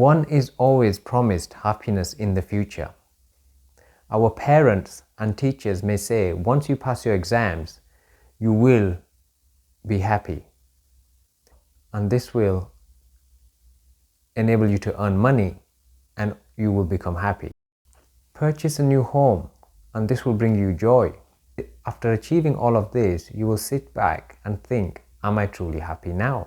One is always promised happiness in the future. Our parents and teachers may say, once you pass your exams, you will be happy. And this will enable you to earn money and you will become happy. Purchase a new home and this will bring you joy. After achieving all of this, you will sit back and think, am I truly happy now?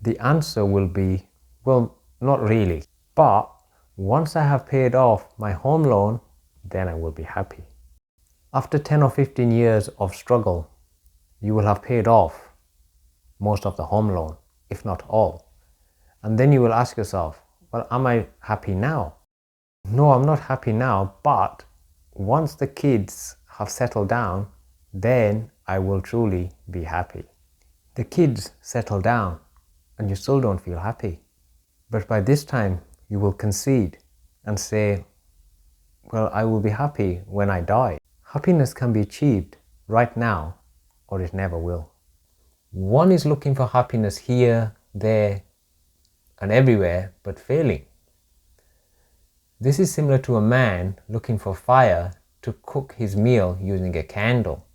The answer will be, well, not really. But once I have paid off my home loan, then I will be happy. After 10 or 15 years of struggle, you will have paid off most of the home loan, if not all. And then you will ask yourself, well, am I happy now? No, I'm not happy now, but once the kids have settled down, then I will truly be happy. The kids settle down and you still don't feel happy. But by this time, you will concede and say, well, I will be happy when I die. Happiness can be achieved right now, or it never will. One is looking for happiness here, there, and everywhere, but failing. This is similar to a man looking for fire to cook his meal using a candle.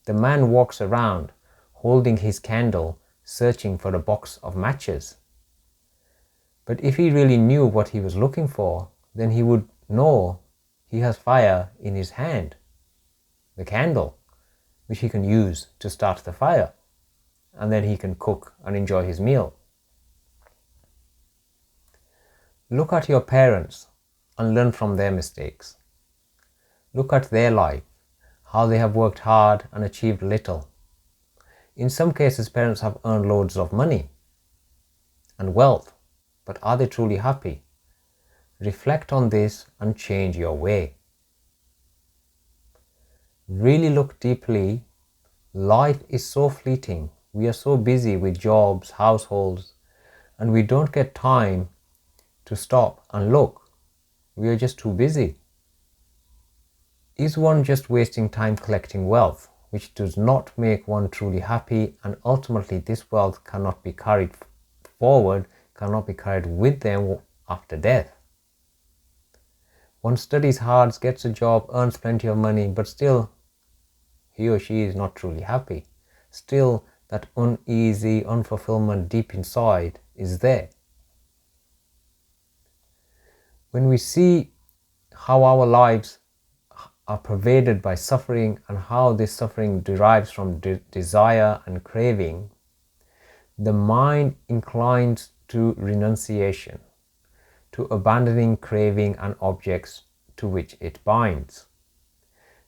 The man walks around holding his candle, searching for a box of matches. But if he really knew what he was looking for, then he would know he has fire in his hand, the candle, which he can use to start the fire, and then he can cook and enjoy his meal. Look at your parents and learn from their mistakes. Look at their life, how they have worked hard and achieved little. In some cases, parents have earned loads of money and wealth, but are they truly happy? Reflect on this and change your way. Really look deeply. Life is so fleeting. We are so busy with jobs, households, and we don't get time to stop and look. We are just too busy. Is one just wasting time collecting wealth, which does not make one truly happy, and ultimately this wealth cannot be carried forward, cannot be carried with them after death? One studies hard, gets a job, earns plenty of money, but still he or she is not truly happy. Still that uneasy unfulfillment deep inside is there. When we see how our lives are pervaded by suffering and how this suffering derives from desire and craving, the mind inclines to renunciation, to abandoning craving and objects to which it binds.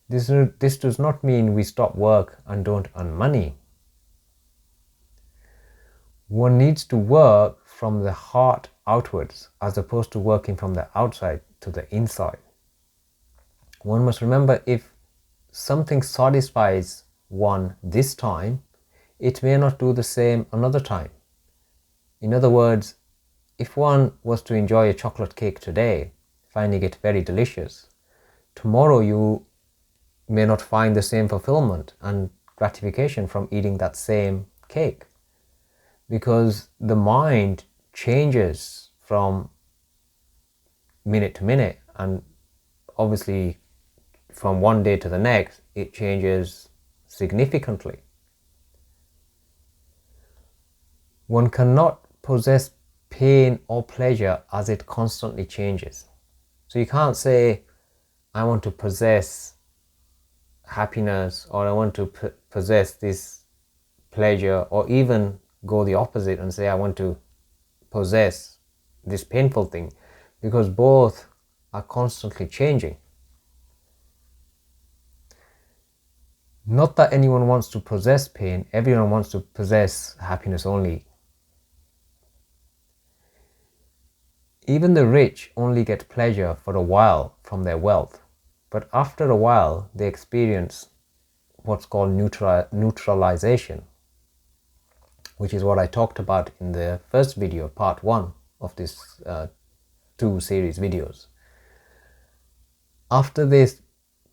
This does not mean we stop work and don't earn money. One needs to work from the heart outwards as opposed to working from the outside to the inside. One must remember, if something satisfies one this time, it may not do the same another time. In other words, if one was to enjoy a chocolate cake today, finding it very delicious, tomorrow you may not find the same fulfillment and gratification from eating that same cake, because the mind changes from minute to minute, and obviously from one day to the next it changes significantly. One cannot possess pain or pleasure as it constantly changes. So you can't say, I want to possess happiness, or I want to possess this pleasure, or even go the opposite and say, I want to possess this painful thing, because both are constantly changing. Not that anyone wants to possess pain, everyone wants to possess happiness only. Even the rich only get pleasure for a while from their wealth, but after a while they experience what's called neutralization, which is what I talked about in the first video, part 1 of this 2 series videos. After this,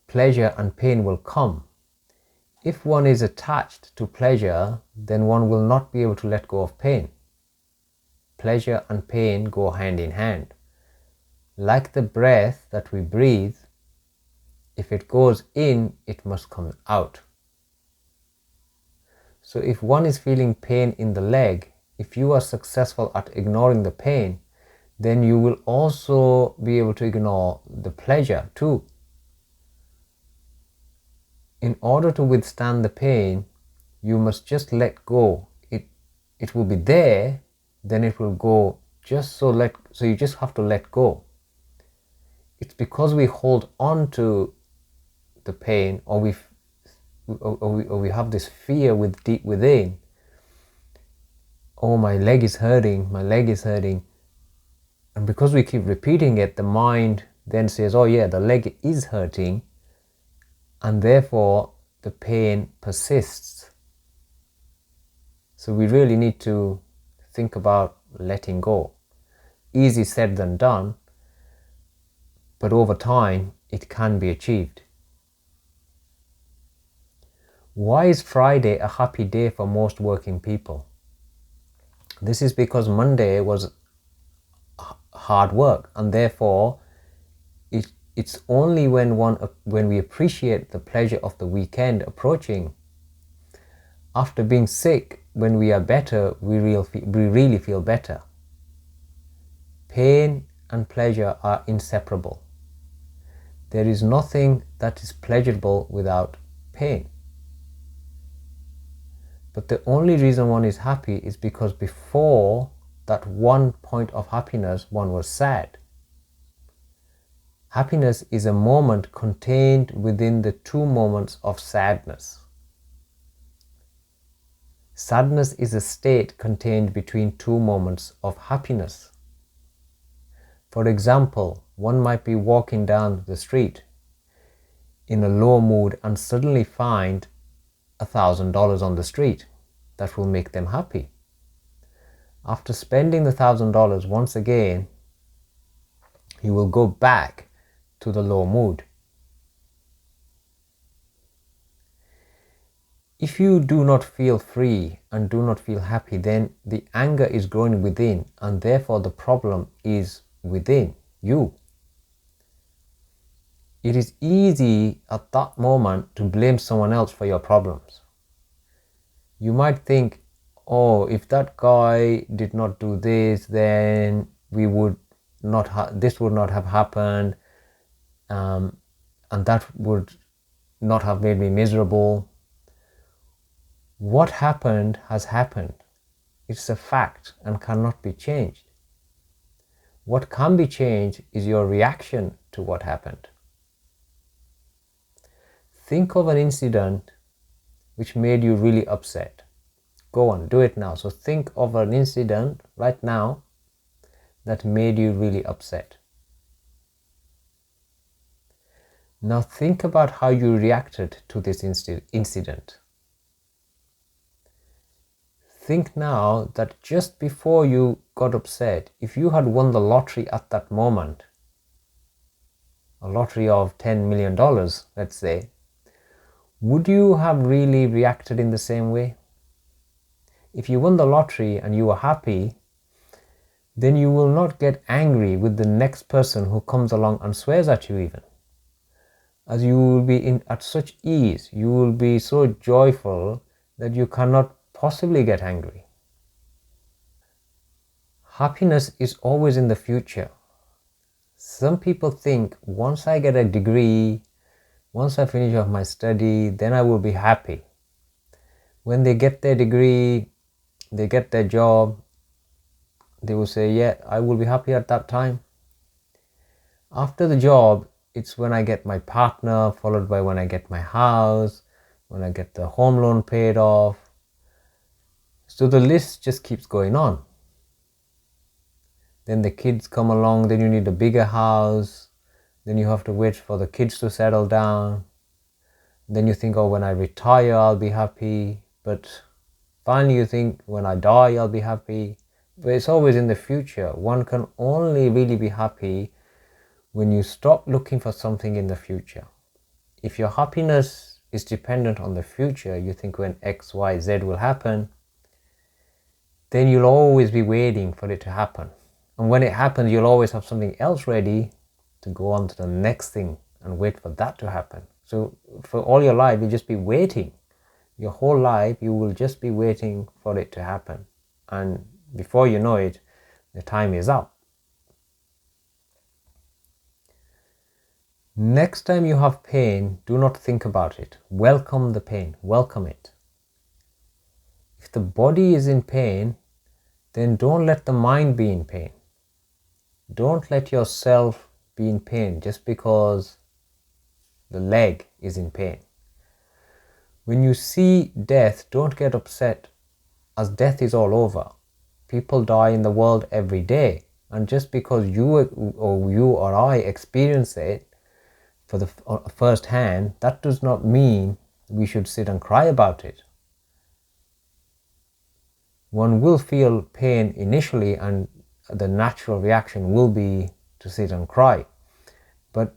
pleasure and pain will come. If one is attached to pleasure, then one will not be able to let go of pain. pleasure and pain go hand in hand. Like the breath that we breathe, if it goes in, it must come out. So if one is feeling pain in the leg, if you are successful at ignoring the pain, then you will also be able to ignore the pleasure too. In order to withstand the pain, you must just let go. It will be there, then it will go. So you just have to let go. It's because we hold on to the pain, or we have this fear deep within. Oh, my leg is hurting, my leg is hurting. And because we keep repeating it, the mind then says, oh yeah, the leg is hurting, and therefore the pain persists. So we really need to think about letting go. Easy said than done, but over time it can be achieved. Why is Friday a happy day for most working people? This is because Monday was hard work, and therefore it's only when we appreciate the pleasure of the weekend approaching. After being sick, when we are better, we really feel better. Pain and pleasure are inseparable. There is nothing that is pleasurable without pain. But the only reason one is happy is because before that one point of happiness, one was sad. Happiness is a moment contained within the two moments of sadness. Sadness is a state contained between two moments of happiness. For example, one might be walking down the street in a low mood and suddenly find $1,000 on the street. That will make them happy. After spending the $1,000 once again, he will go back to the low mood. If you do not feel free and do not feel happy, then the anger is growing within, and therefore the problem is within you. It is easy at that moment to blame someone else for your problems. You might think, oh, if that guy did not do this, then this would not have happened, and that would not have made me miserable. What happened has happened. It's a fact and cannot be changed. What can be changed is your reaction to what happened. Think of an incident which made you really upset. Go on, do it now. So think of an incident right now that made you really upset. Now think about how you reacted to this incident. Think now that just before you got upset, if you had won the lottery at that moment, a lottery of $10 million, let's say, would you have really reacted in the same way? If you won the lottery and you were happy, then you will not get angry with the next person who comes along and swears at you even. As you will be at such ease, you will be so joyful that you cannot possibly get angry. Happiness is always in the future. Some people think, once I get a degree, once I finish off my study, then I will be happy. When they get their degree, they get their job, they will say, yeah, I will be happy at that time. After the job, it's when I get my partner, followed by when I get my house, when I get the home loan paid off. So the list just keeps going on. Then the kids come along, then you need a bigger house, then you have to wait for the kids to settle down. Then you think, oh, when I retire, I'll be happy. But finally you think, when I die, I'll be happy. But it's always in the future. One can only really be happy when you stop looking for something in the future. If your happiness is dependent on the future, you think when X, Y, Z will happen, then you'll always be waiting for it to happen. And when it happens, you'll always have something else ready to go on to the next thing and wait for that to happen. So for all your life, you'll just be waiting. Your whole life, you will just be waiting for it to happen. And before you know it, the time is up. Next time you have pain, do not think about it. Welcome the pain. Welcome it. If the body is in pain, then don't let the mind be in pain. Don't let yourself be in pain just because the leg is in pain. When you see death, don't get upset, as death is all over. People die in the world every day, and just because you or I experience it for the first hand, that does not mean we should sit and cry about it. One will feel pain initially, and the natural reaction will be to sit and cry. But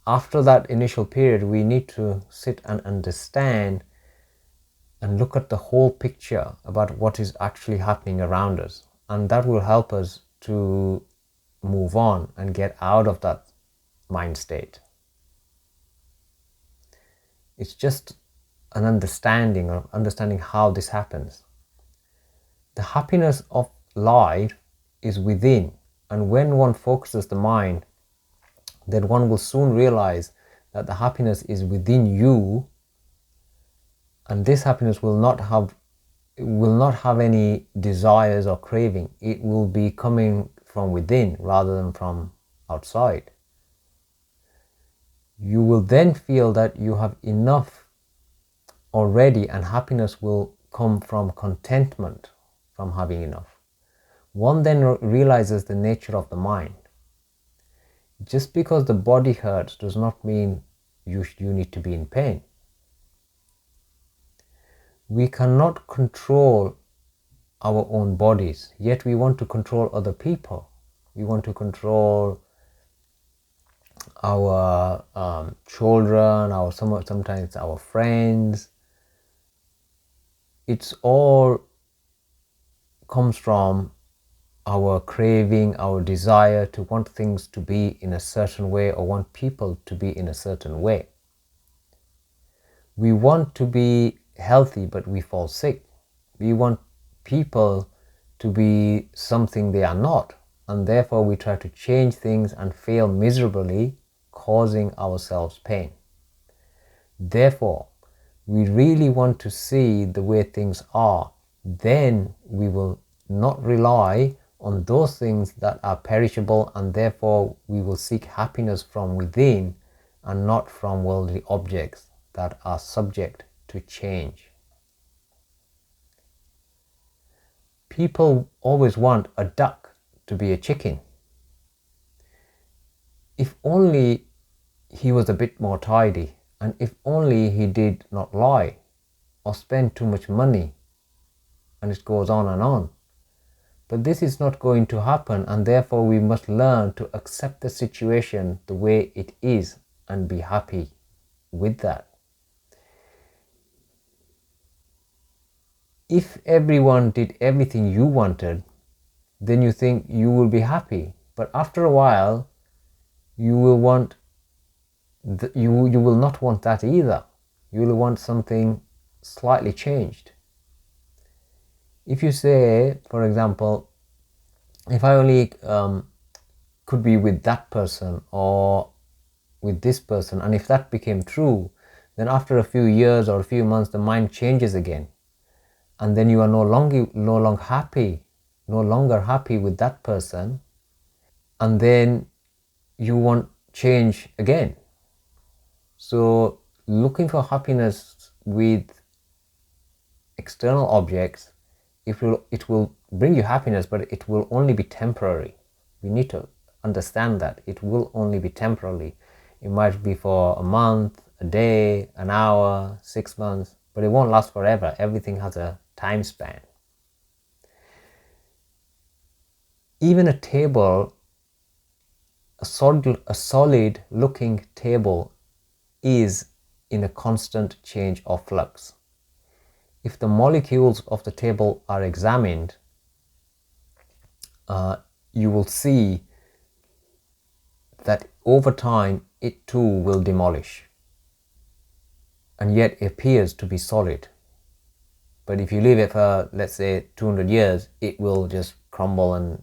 after that initial period, we need to sit and understand and look at the whole picture about what is actually happening around us. And that will help us to move on and get out of that mind state. It's just an understanding of understanding how this happens. The happiness of life is within, and when one focuses the mind, then one will soon realize that the happiness is within you, and this happiness will not have any desires or craving. It will be coming from within rather than from outside. You will then feel that you have enough already, and happiness will come from contentment, from having enough. One then realizes the nature of the mind. Just because the body hurts does not mean you need to be in pain. We cannot control our own bodies, yet we want to control other people. We want to control our children, sometimes our friends. It's all comes from our craving, our desire to want things to be in a certain way or want people to be in a certain way. We want to be healthy, but we fall sick. We want people to be something they are not, and therefore we try to change things and fail miserably, causing ourselves pain. Therefore, we really want to see the way things are. Then we will not rely on those things that are perishable, and therefore we will seek happiness from within and not from worldly objects that are subject to change. People always want a duck to be a chicken. If only he was a bit more tidy, and if only he did not lie or spend too much money, and it goes on and on. But this is not going to happen, and therefore we must learn to accept the situation the way it is and be happy with that. If everyone did everything you wanted, then you think you will be happy. But after a while, you will not want that either. You will want something slightly changed. If you say, for example, if I only could be with that person or with this person, and if that became true, then after a few years or a few months, the mind changes again. And then you are no longer happy with that person, and then you want change again. So looking for happiness with external objects, it will bring you happiness, but it will only be temporary. We need to understand that it will only be temporarily. It might be for a month, a day, an hour, 6 months, but it won't last forever. Everything has a time span. Even a table, a solid looking table, is in a constant change of flux. If the molecules of the table are examined, you will see that over time it too will demolish, and yet it appears to be solid. But if you leave it for, let's say, 200 years, it will just crumble, and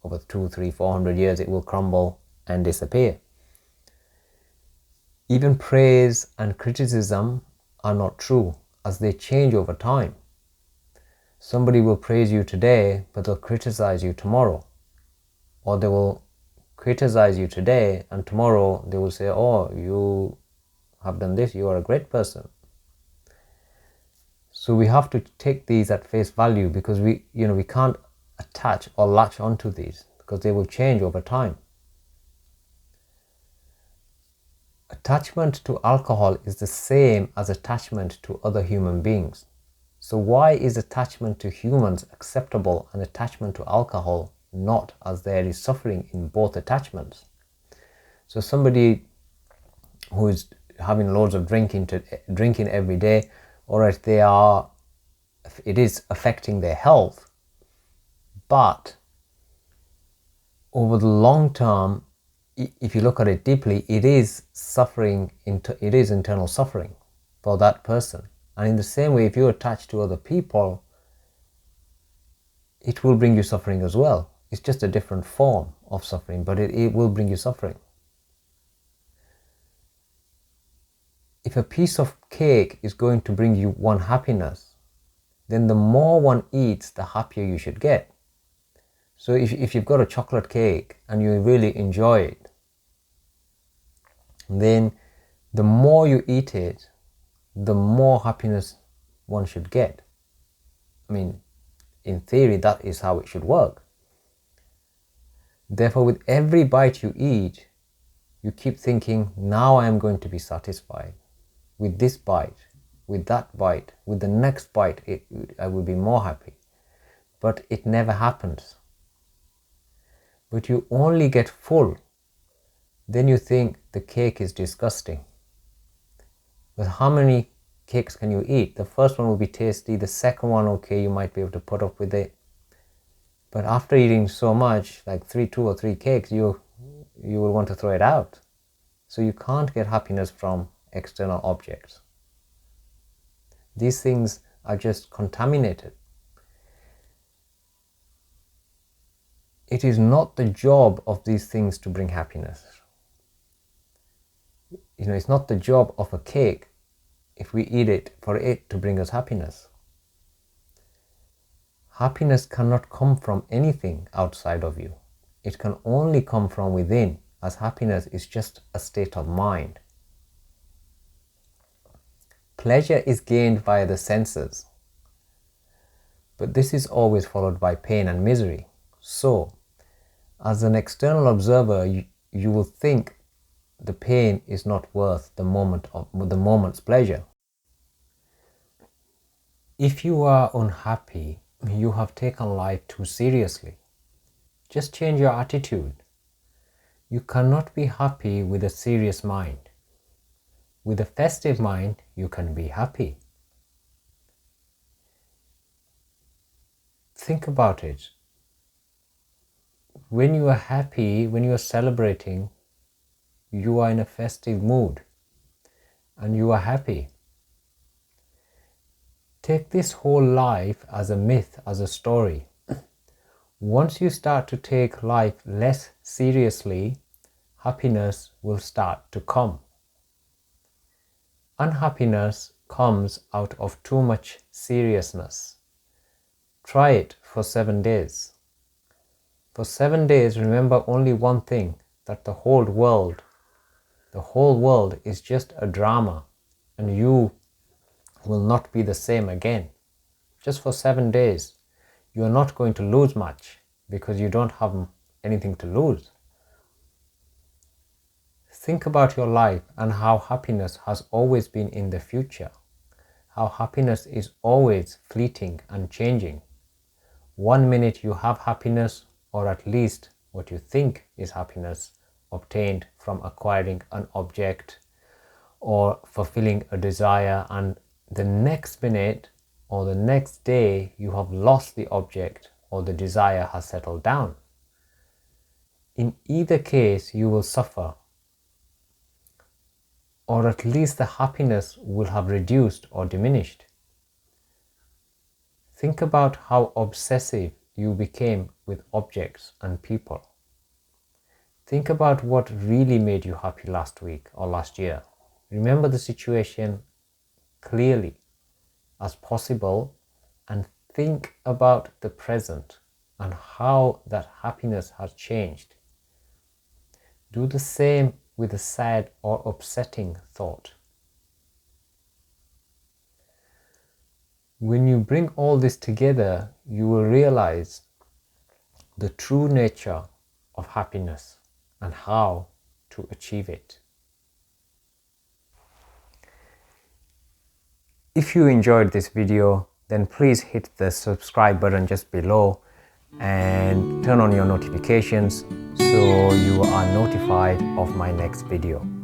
over 200, 300, 400 years it will crumble and disappear. Even praise and criticism are not true, as they change over time. Somebody will praise you today, but they'll criticize you tomorrow. Or they will criticize you today, and tomorrow they will say, oh, you have done this, you are a great person. So we have to take these at face value, because we can't attach or latch onto these, because they will change over time. Attachment to alcohol is the same as attachment to other human beings. So why is attachment to humans acceptable and attachment to alcohol not, as there is suffering in both attachments? So somebody who is having loads of drinking every day, alright, it is affecting their health, but over the long term, if you look at it deeply, it is internal suffering for that person. And in the same way, if you're attached to other people, it will bring you suffering as well. It's just a different form of suffering, but it will bring you suffering. If a piece of cake is going to bring you one happiness, then the more one eats, the happier you should get. So if you've got a chocolate cake and you really enjoy it, then the more you eat it, the more happiness one should get. I mean, in theory, that is how it should work. Therefore, with every bite you eat, you keep thinking, now I am going to be satisfied. With this bite, with that bite, with the next bite, I will be more happy. But it never happens. But you only get full. Then you think the cake is disgusting. But how many cakes can you eat? The first one will be tasty. The second one, okay, you might be able to put up with it. But after eating so much, like 2 or 3 cakes, you will want to throw it out. So you can't get happiness from external objects. These things are just contaminated. It is not the job of these things to bring happiness. It's not the job of a cake, if we eat it, for it to bring us happiness. Happiness cannot come from anything outside of you. It can only come from within, as happiness is just a state of mind. Pleasure is gained via the senses, but this is always followed by pain and misery. So, as an external observer, you will think the pain is not worth the moment's pleasure. If you are unhappy, you have taken life too seriously. Just change your attitude. You cannot be happy with a serious mind. With a festive mind, you can be happy. Think about it. When you are happy, when you are celebrating, you are in a festive mood and you are happy. Take this whole life as a myth, as a story. Once you start to take life less seriously, happiness will start to come. Unhappiness comes out of too much seriousness. Try it for 7 days. For 7 days, remember only one thing, that the whole world is just a drama, and you will not be the same again. Just for 7 days. You are not going to lose much, because you don't have anything to lose. Think about your life and how happiness has always been in the future. How happiness is always fleeting and changing. 1 minute you have happiness, or at least what you think is happiness, obtained from acquiring an object or fulfilling a desire, and the next minute or the next day you have lost the object or the desire has settled down. In either case, you will suffer, or at least the happiness will have reduced or diminished. Think about how obsessive you became with objects and people. Think about what really made you happy last week or last year. Remember the situation clearly as possible and think about the present and how that happiness has changed. Do the same with a sad or upsetting thought. When you bring all this together, you will realize the true nature of happiness and how to achieve it. If you enjoyed this video, then please hit the subscribe button just below and turn on your notifications so you are notified of my next video.